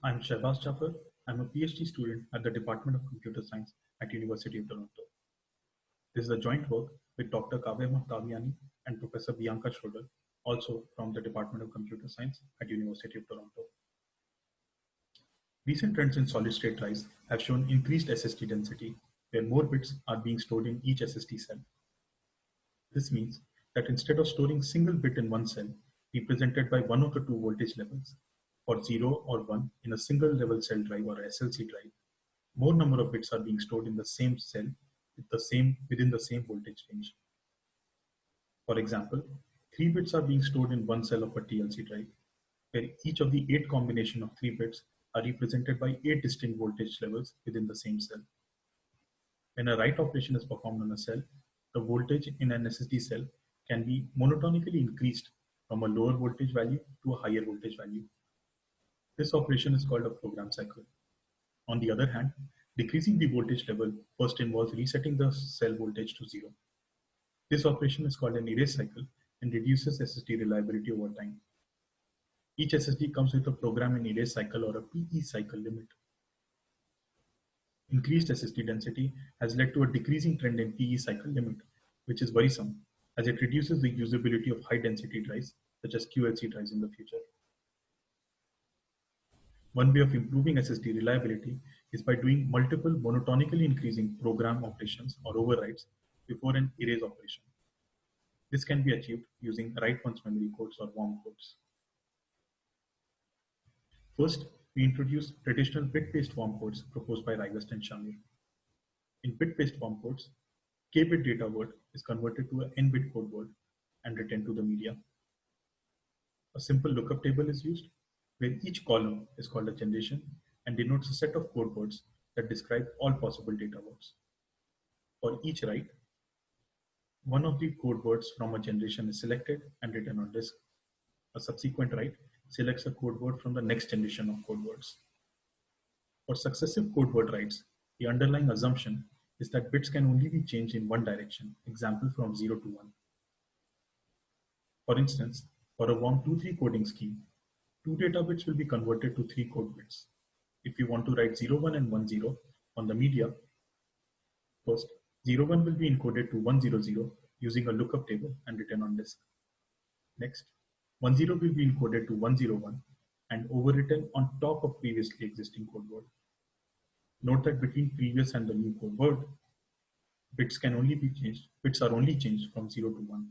I'm Shehbaz Jafar. I'm a PhD student at the Department of Computer Science at University of Toronto. This is a joint work with Dr. Kavya Mahtaviani and Professor Bianca Schroeder, also from the Department of Computer Science at University of Toronto. Recent trends in solid-state drives have shown increased SSD density, where more bits are being stored in each SSD cell. This means that instead of storing single bit in one cell, represented by one of the two voltage levels, or 0 or 1 in a single level cell drive or SLC drive, more number of bits are being stored in the same cell within the same voltage range. For example, 3 bits are being stored in one cell of a TLC drive, where each of the 8 combination of 3 bits are represented by 8 distinct voltage levels within the same cell. When a write operation is performed on a cell, the voltage in an SSD cell can be monotonically increased from a lower voltage value to a higher voltage value. This operation is called a program cycle. On the other hand, decreasing the voltage level first involves resetting the cell voltage to 0. This operation is called an erase cycle and reduces SSD reliability over time. Each SSD comes with a program and erase cycle or a PE cycle limit. Increased SSD density has led to a decreasing trend in PE cycle limit, which is worrisome as it reduces the usability of high density drives such as QLC drives in the future. One way of improving SSD reliability is by doing multiple monotonically increasing program operations or overrides before an erase operation. This can be achieved using write once memory codes or WOM codes. First, we introduce traditional bit-based WOM codes proposed by Rivest and Shamir. In bit-based WOM codes, k-bit data word is converted to an n-bit code word and written to the media. A simple lookup table is used, where each column is called a generation and denotes a set of code words that describe all possible data words. For each write, one of the code words from a generation is selected and written on disk. A subsequent write selects a code word from the next generation of code words. For successive code word writes, the underlying assumption is that bits can only be changed in one direction, example from 0 to 1. For instance, for a WOM23 coding scheme, 2 data bits will be converted to 3 code bits. If you want to write 01 and 10 on the media, first 01 will be encoded to 100 using a lookup table and written on disk. Next, 10 will be encoded to 101 and overwritten on top of previously existing code word. Note that between previous and the new code word, bits are only changed from 0 to 1.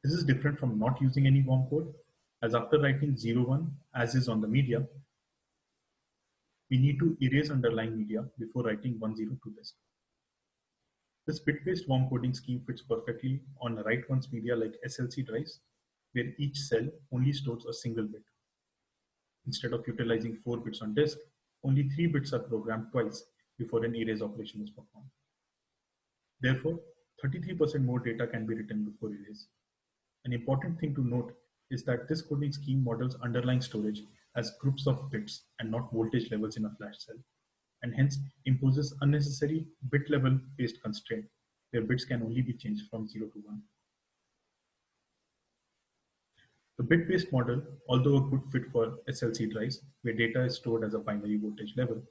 This is different from not using any WOM code, as after writing 01 as is on the media, we need to erase underlying media before writing 10 to disk. This bit-based WOM coding scheme fits perfectly on a write once media like SLC drives, where each cell only stores a single bit. Instead of utilizing 4 bits on disk, only 3 bits are programmed twice before an erase operation is performed. Therefore, 33% more data can be written before erase. An important thing to note is that this coding scheme models underlying storage as groups of bits and not voltage levels in a flash cell, and hence imposes unnecessary bit level based constraint where bits can only be changed from 0 to 1. The bit-based model, although a good fit for SLC drives where data is stored as a binary voltage level,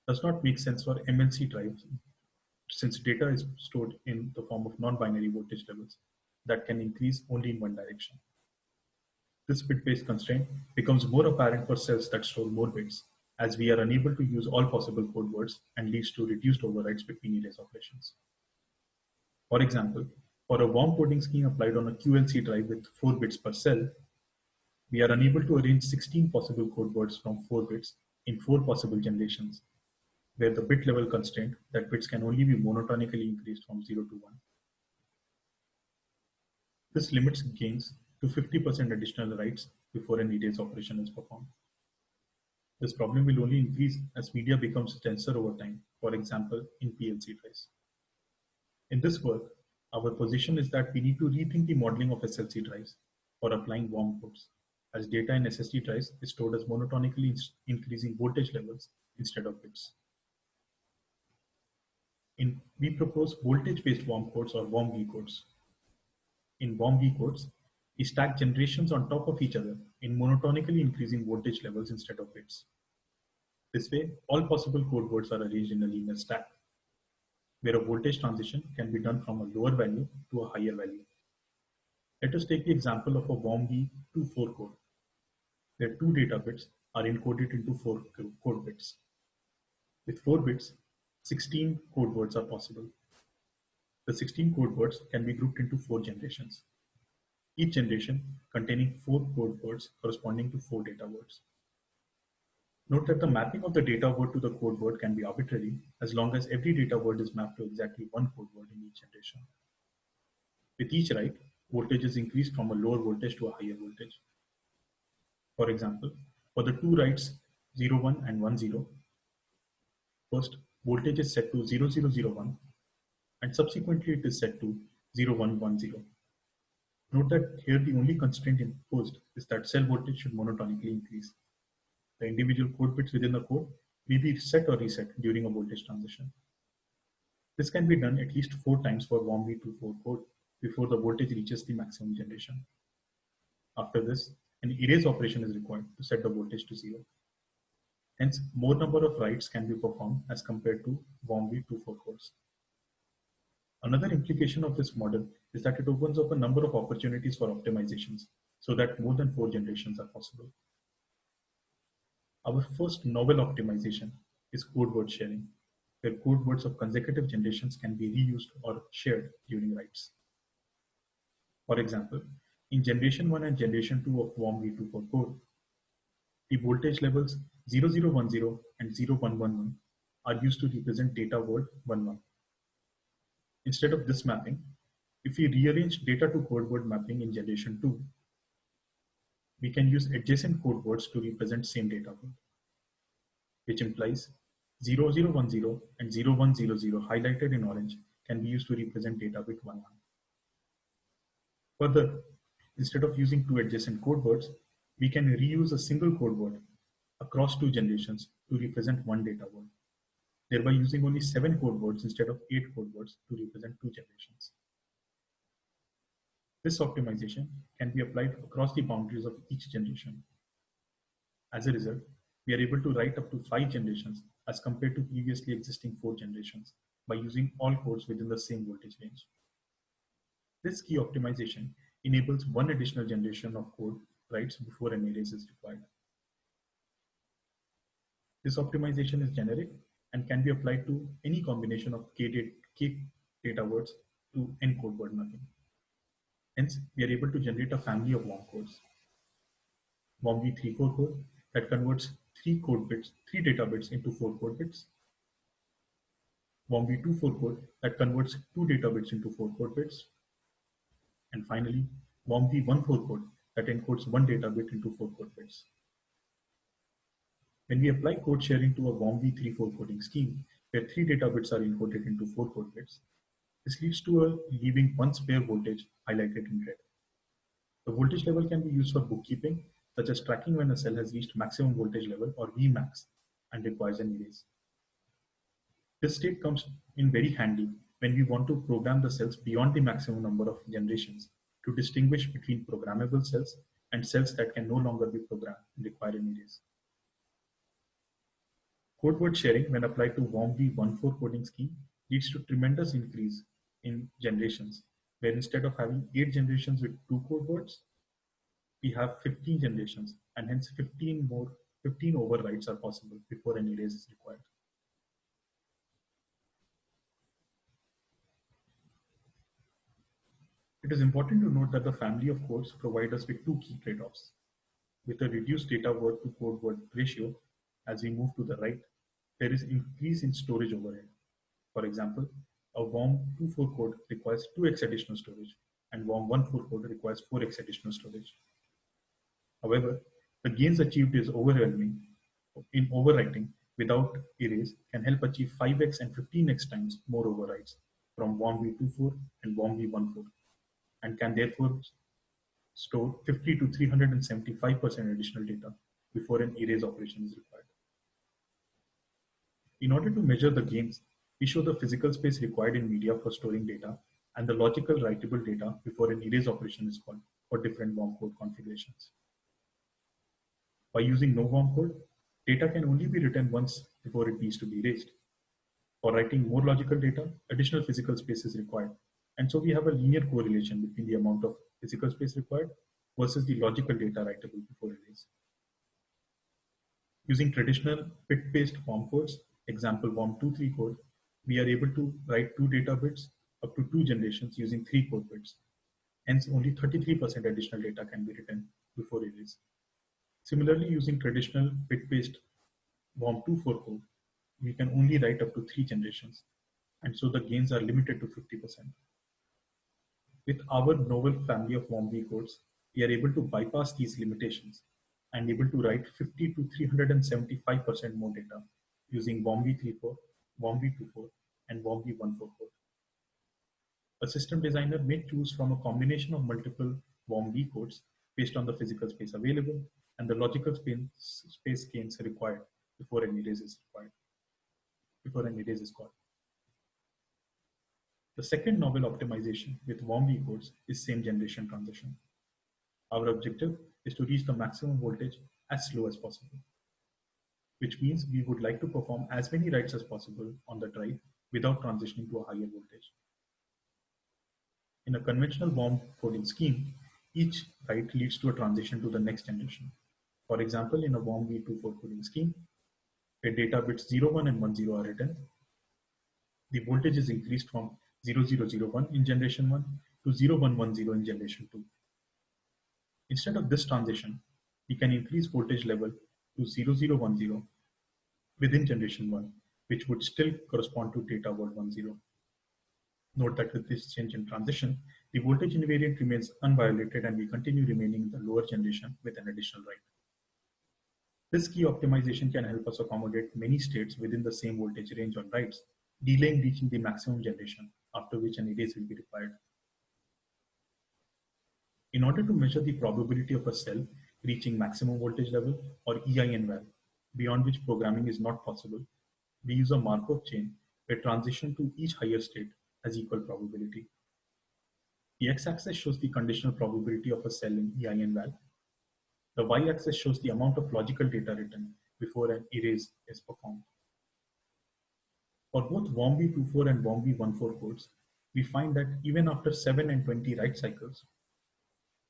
does not make sense for MLC drives since data is stored in the form of non-binary voltage levels that can increase only in one direction. This bit-based constraint becomes more apparent for cells that store more bits, as we are unable to use all possible code words and leads to reduced overrides between erase operations. For example, for a WOM coding scheme applied on a QLC drive with 4 bits per cell, we are unable to arrange 16 possible code words from 4 bits in 4 possible generations, where the bit level constraint that bits can only be monotonically increased from 0 to 1. This limits gains to 50% additional writes before an erase operation is performed. This problem will only increase as media becomes denser over time, for example, in PLC drives. In this work, our position is that we need to rethink the modeling of SLC drives for applying WOM codes, as data in SSD drives is stored as monotonically increasing voltage levels instead of bits. We propose voltage-based WOM codes or WOM-V codes. In WOM-V codes, we stack generations on top of each other in monotonically increasing voltage levels instead of bits. This way, all possible code words are arranged in a linear stack, where a voltage transition can be done from a lower value to a higher value. Let us take the example of a WOMV24 code, where 2 data bits are encoded into 4 code bits. With 4 bits, 16 code words are possible. The 16 code words can be grouped into 4 generations, each generation containing 4 code words corresponding to 4 data words. Note that the mapping of the data word to the code word can be arbitrary as long as every data word is mapped to exactly one code word in each generation. With each write, voltage is increased from a lower voltage to a higher voltage. For example, for the 2 writes 01 and 10, first voltage is set to 0001 and subsequently it is set to 0110. Note that here the only constraint imposed is that cell voltage should monotonically increase. The individual code bits within the code may be set or reset during a voltage transition. This can be done at least 4 times for WOMV24 code before the voltage reaches the maximum generation. After this, an erase operation is required to set the voltage to 0. Hence, more number of writes can be performed as compared to WOMV24 codes. Another implication of this model is that it opens up a number of opportunities for optimizations so that more than 4 generations are possible. Our first novel optimization is code word sharing, where code words of consecutive generations can be reused or shared during writes. For example, in generation 1 and generation 2 of WOMV24 code, the voltage levels 0010 and 0111 are used to represent data word 11. Instead of this mapping, if we rearrange data to code word mapping in generation 2, we can use adjacent code words to represent same data word, which implies 0010 and 0100 highlighted in orange can be used to represent data bit 11. Further, instead of using 2 adjacent code words, we can reuse a single code word across 2 generations to represent one data word, thereby using only 7 code words instead of 8 code words to represent 2 generations. This optimization can be applied across the boundaries of each generation. As a result, we are able to write up to 5 generations as compared to previously existing 4 generations by using all codes within the same voltage range. This key optimization enables one additional generation of code writes before an erase is required. This optimization is generic and can be applied to any combination of k data words to n code word mapping. Hence, we are able to generate a family of WOM codes. WOMV34 code that converts 3 data bits into 4 code bits. WOMV24 code that converts 2 data bits into 4 code bits. And finally, WOMV14 code that encodes 1 data bit into 4 code bits. When we apply code sharing to a WOMV34 coding scheme, where 3 data bits are encoded into 4 code bits, this leads to a leaving one spare voltage highlighted in red. The voltage level can be used for bookkeeping, such as tracking when a cell has reached maximum voltage level or Vmax and requires an erase. This state comes in very handy when we want to program the cells beyond the maximum number of generations to distinguish between programmable cells and cells that can no longer be programmed and require an erase. Code word sharing, when applied to WOMV14 coding scheme, leads to tremendous increase in generations, where instead of having 8 generations with 2 code words, we have 15 generations, and hence 15 overwrites are possible before an erase is required. It is important to note that the family of codes provide us with 2 key trade-offs. With a reduced data word to code word ratio, as we move to the right, there is increase in storage overhead. For example, a WOM24 code requires 2x additional storage, and WOM14 code requires 4x additional storage. However, the gains achieved is overwhelming. In overwriting without erase can help achieve 5x and 15x times more overwrites from WOMV24 and WOMV14, and can therefore store 50 to 375% additional data before an erase operation is required. In order to measure the gains, we show the physical space required in media for storing data and the logical writable data before an erase operation is called for different WOM code configurations. By using no WOM code, Data can only be written once before it needs to be erased. For writing more logical data, additional physical space is required. And so we have a linear correlation between the amount of physical space required versus the logical data writable before erase. Using traditional bit-based WORM codes, example WORM23 code, we are able to write 2 data bits up to 2 generations using 3 code bits. Hence, only 33% additional data can be written before erase. Similarly, using traditional bit-based WORM24 code, we can only write up to 3 generations, and so the gains are limited to 50%. With our novel family of WORMV codes, we are able to bypass these limitations and able to write 50 to 375% more data using WORMV34, WORMV24, and WORMV144. A system designer may choose from a combination of multiple WORMV codes based on the physical space available and the logical space gains required before an erase is called. The second novel optimization with WORMV codes is same generation transition. Our objective is to reach the maximum voltage as slow as possible, which means we would like to perform as many writes as possible on the drive without transitioning to a higher voltage. In a conventional WORM coding scheme, each write leads to a transition to the next generation. For example, in a WORMv24 coding scheme, where data bits 01 and 10 are written, the voltage is increased from 0001 in generation 1 to 0110 in generation 2. Instead of this transition, we can increase voltage level to 0010 within generation 1, which would still correspond to data word 10. Note that with this change in transition, the voltage invariant remains unviolated and we continue remaining in the lower generation with an additional write. This key optimization can help us accommodate many states within the same voltage range on writes, delaying reaching the maximum generation, after which an erase will be required. In order to measure the probability of a cell reaching maximum voltage level or EIN value, beyond which programming is not possible, we use a Markov chain where transition to each higher state has equal probability. The x-axis shows the conditional probability of a cell in EIN val. The y-axis shows the amount of logical data written before an erase is performed. For both WORMv24 and WORMv14 codes, we find that even after 7 and 20 write cycles,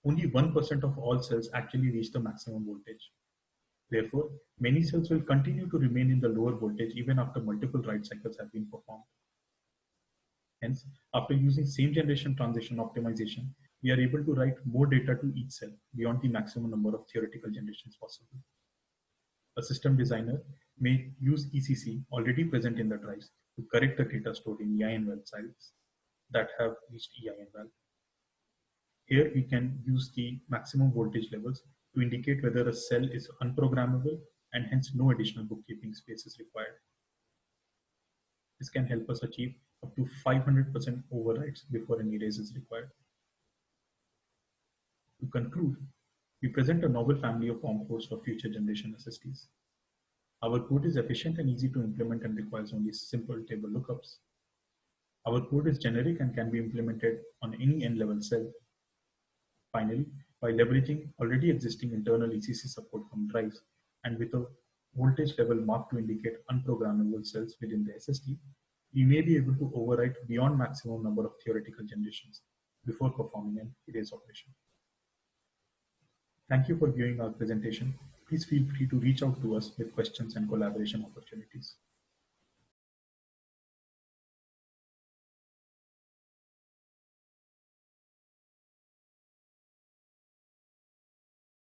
only 1% of all cells actually reach the maximum voltage. Therefore, many cells will continue to remain in the lower voltage even after multiple write cycles have been performed. Hence, after using same generation transition optimization, we are able to write more data to each cell beyond the maximum number of theoretical generations possible. A system designer may use ECC already present in the drives to correct the data stored in EIN val cells that have reached EIN val. Here we can use the maximum voltage levels to indicate whether a cell is unprogrammable and hence no additional bookkeeping space is required. This can help us achieve up to 500% overrides before an erase is required. To conclude, we present a novel family of WORM codes for future generation SSTs. Our code is efficient and easy to implement and requires only simple table lookups. Our code is generic and can be implemented on any n-level cell. Finally, by leveraging already existing internal ECC support from drives and with a voltage level marked to indicate unprogrammable cells within the SST, we may be able to overwrite beyond maximum number of theoretical generations before performing an erase operation. Thank you for viewing our presentation. Please feel free to reach out to us with questions and collaboration opportunities.